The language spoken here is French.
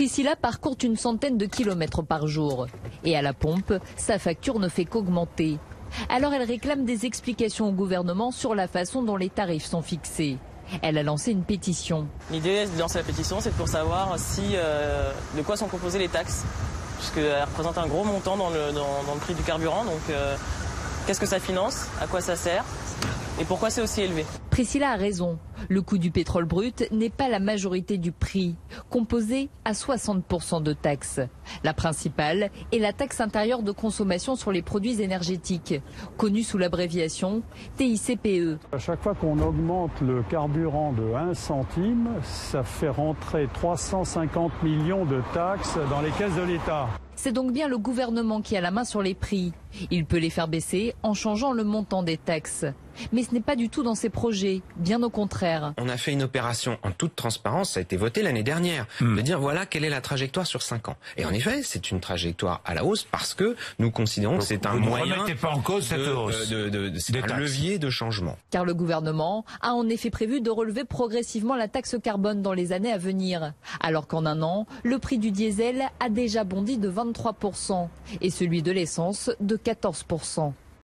Priscilla parcourt une centaine de kilomètres par jour. Et à la pompe, sa facture ne fait qu'augmenter. Alors elle réclame des explications au gouvernement sur la façon dont les tarifs sont fixés. Elle a lancé une pétition. L'idée de lancer la pétition, c'est pour savoir de quoi sont composées les taxes. Puisqu'elles représentent un gros montant dans le prix du carburant. Donc qu'est-ce que ça finance? À quoi ça sert? Et pourquoi c'est aussi élevé? Priscilla a raison. Le coût du pétrole brut n'est pas la majorité du prix, composé à 60% de taxes. La principale est la taxe intérieure de consommation sur les produits énergétiques, connue sous l'abréviation TICPE. À chaque fois qu'on augmente le carburant de 1 centime, ça fait rentrer 350 millions de taxes dans les caisses de l'État. C'est donc bien le gouvernement qui a la main sur les prix. Il peut les faire baisser en changeant le montant des taxes. Mais ce n'est pas du tout dans ses projets, bien au contraire. On a fait une opération en toute transparence, ça a été voté l'année dernière, de dire voilà quelle est la trajectoire sur 5 ans. Et en effet, c'est une trajectoire à la hausse parce que nous considérons que c'est un moyen, ne remettez pas en cause cette hausse c'est un levier de changement. Car le gouvernement a en effet prévu de relever progressivement la taxe carbone dans les années à venir. Alors qu'en un an, le prix du diesel a déjà bondi de 23% et celui de l'essence de 14%.